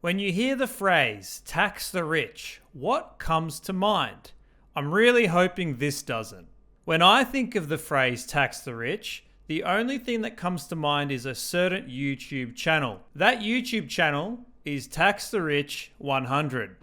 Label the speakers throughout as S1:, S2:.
S1: When you hear the phrase, tax the rich, what comes to mind? I'm really hoping this doesn't. When I think of the phrase tax the rich, the only thing that comes to mind is a certain YouTube channel. That YouTube channel is TaxTheRich100.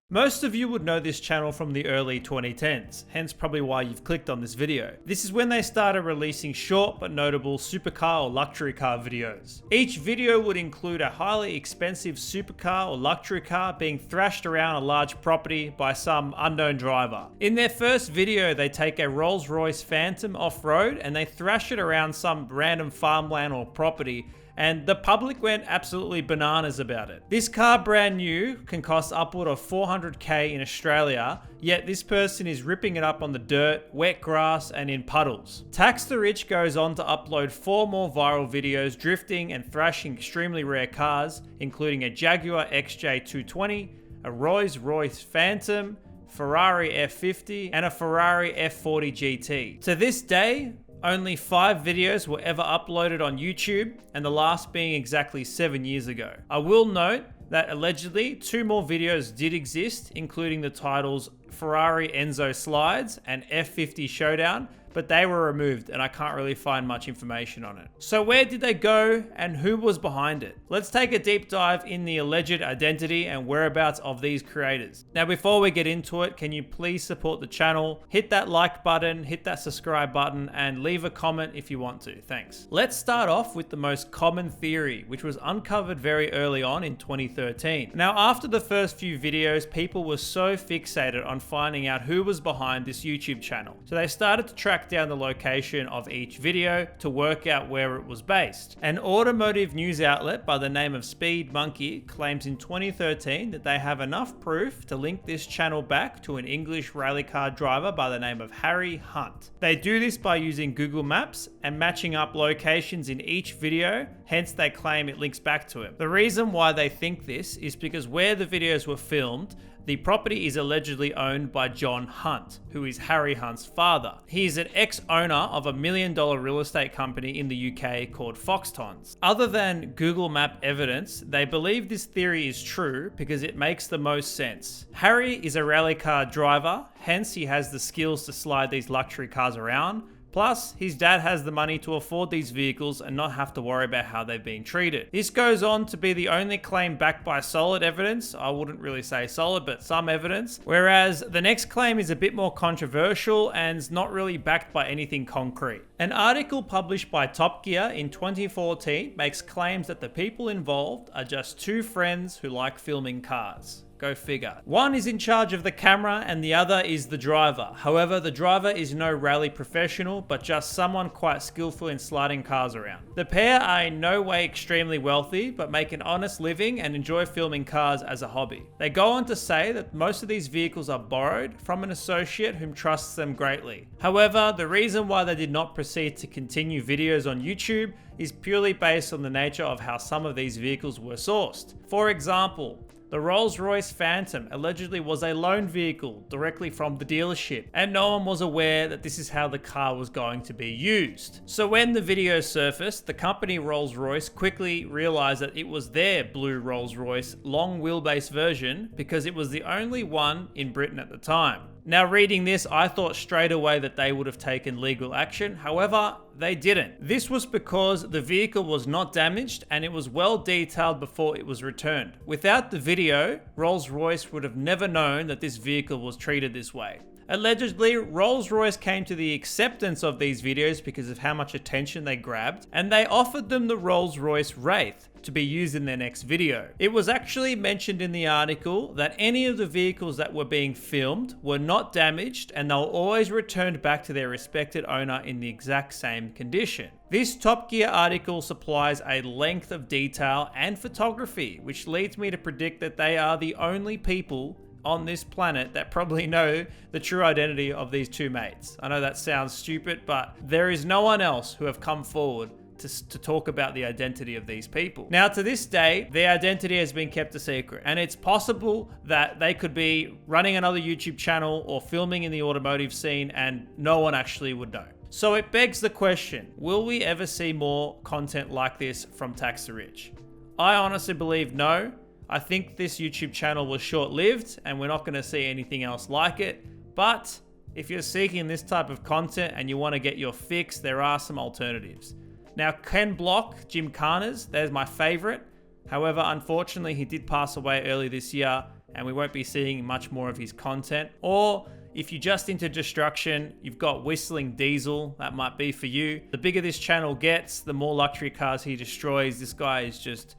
S1: Most of you would know this channel from the early 2010s, hence probably why you've clicked on this video. This is when they started releasing short but notable supercar or luxury car videos. Each video would include a highly expensive supercar or luxury car being thrashed around a large property by some unknown driver. In their first video, they take a Rolls-Royce Phantom off-road and they thrash it around some random farmland or property, and the public went absolutely bananas about it. This car, brand new, can cost upward of $400k in Australia, yet this person is ripping it up on the dirt, wet grass, and in puddles. Tax the Rich goes on to upload 4 more viral videos drifting and thrashing extremely rare cars, including a Jaguar XJ220, a Rolls-Royce Phantom, Ferrari F50, and a Ferrari F40 GT. To this day, only 5 videos were ever uploaded on YouTube, and the last being exactly 7 years ago. I will note that allegedly 2 more videos did exist, including the titles Ferrari Enzo Slides and F50 Showdown, but they were removed and I can't really find much information on it. So where did they go and who was behind it? Let's take a deep dive in the alleged identity and whereabouts of these creators. Now before we get into it, can you please support the channel? Hit that like button, hit that subscribe button, and leave a comment if you want to. Thanks. Let's start off with the most common theory, which was uncovered very early on in 2013. Now after the first few videos, people were so fixated on finding out who was behind this YouTube channel. So they started to track down the location of each video to work out where it was based. An automotive news outlet by the name of Speed Monkey claims in 2013 that they have enough proof to link this channel back to an English rally car driver by the name of Harry Hunt. They do this by using Google Maps and matching up locations in each video, hence they claim it links back to him. The reason why they think this is because where the videos were filmed, the property is allegedly owned by John Hunt, who is Harry Hunt's father. He is an ex-owner of $1 million real estate company in the UK called Foxtons. Other than Google Map evidence, they believe this theory is true because it makes the most sense. Harry is a rally car driver, hence he has the skills to slide these luxury cars around. Plus, his dad has the money to afford these vehicles and not have to worry about how they've been treated. This goes on to be the only claim backed by solid evidence. I wouldn't really say solid, but some evidence. Whereas the next claim is a bit more controversial and is not really backed by anything concrete. An article published by Top Gear in 2014 makes claims that the people involved are just 2 friends who like filming cars. Go figure. One is in charge of the camera and the other is the driver. However, the driver is no rally professional, but just someone quite skillful in sliding cars around. The pair are in no way extremely wealthy, but make an honest living and enjoy filming cars as a hobby. They go on to say that most of these vehicles are borrowed from an associate whom trusts them greatly. However, the reason why they did not proceed to continue videos on YouTube is purely based on the nature of how some of these vehicles were sourced. For example, the Rolls-Royce Phantom allegedly was a loaned vehicle directly from the dealership, and no one was aware that this is how the car was going to be used. So when the video surfaced, the company Rolls-Royce quickly realized that it was their blue Rolls-Royce long wheelbase version because it was the only one in Britain at the time. Now reading this, I thought straight away that they would have taken legal action. However, they didn't. This was because the vehicle was not damaged and it was well detailed before it was returned. Without the video, Rolls-Royce would have never known that this vehicle was treated this way. Allegedly, Rolls-Royce came to the acceptance of these videos because of how much attention they grabbed, and they offered them the Rolls-Royce Wraith to be used in their next video. It was actually mentioned in the article that any of the vehicles that were being filmed were not damaged and they were always returned back to their respected owner in the exact same condition. This Top Gear article supplies a length of detail and photography, which leads me to predict that they are the only people on this planet that probably know the true identity of these two mates. I know that sounds stupid, but there is no one else who have come forward to talk about the identity of these people. Now, to this day, their identity has been kept a secret, and it's possible that they could be running another YouTube channel or filming in the automotive scene and no one actually would know. So it begs the question, will we ever see more content like this from Tax the Rich? I honestly believe no. I think this YouTube channel was short-lived and we're not going to see anything else like it. But if you're seeking this type of content and you want to get your fix, there are some alternatives. Now, Ken Block, Jim Carner's, there's my favorite. However, unfortunately, he did pass away early this year and we won't be seeing much more of his content. Or if you're just into destruction, you've got Whistling Diesel, that might be for you. The bigger this channel gets, the more luxury cars he destroys. This guy is just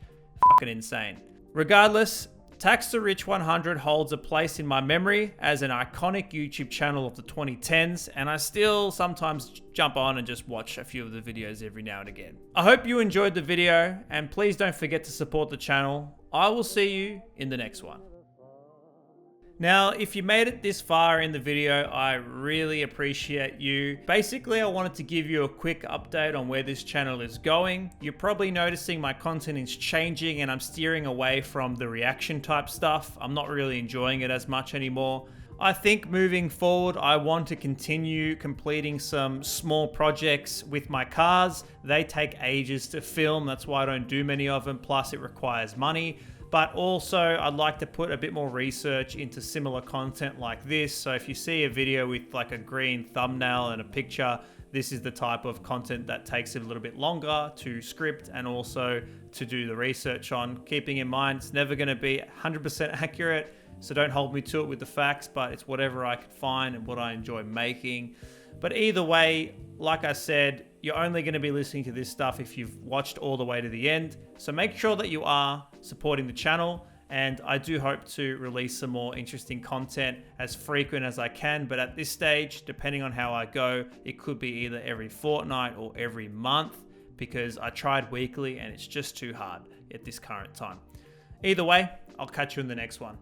S1: fucking insane. Regardless, TaxTheRich100 holds a place in my memory as an iconic YouTube channel of the 2010s, and I still sometimes jump on and just watch a few of the videos every now and again. I hope you enjoyed the video, and please don't forget to support the channel. I will see you in the next one. Now, if you made it this far in the video, I really appreciate you. Basically, I wanted to give you a quick update on where this channel is going. You're probably noticing my content is changing and I'm steering away from the reaction type stuff. I'm not really enjoying it as much anymore. I think moving forward, I want to continue completing some small projects with my cars. They take ages to film. That's why I don't do many of them. Plus, it requires money. But also, I'd like to put a bit more research into similar content like this. So if you see a video with like a green thumbnail and a picture, this is the type of content that takes it a little bit longer to script and also to do the research on. Keeping in mind, it's never going to be 100% accurate, so don't hold me to it with the facts, but it's whatever I can find and what I enjoy making. But either way, like I said, you're only going to be listening to this stuff if you've watched all the way to the end. So make sure that you are supporting the channel, and I do hope to release some more interesting content as frequent as I can. But at this stage, depending on how I go, it could be either every fortnight or every month, because I tried weekly and it's just too hard at this current time. Either way, I'll catch you in the next one.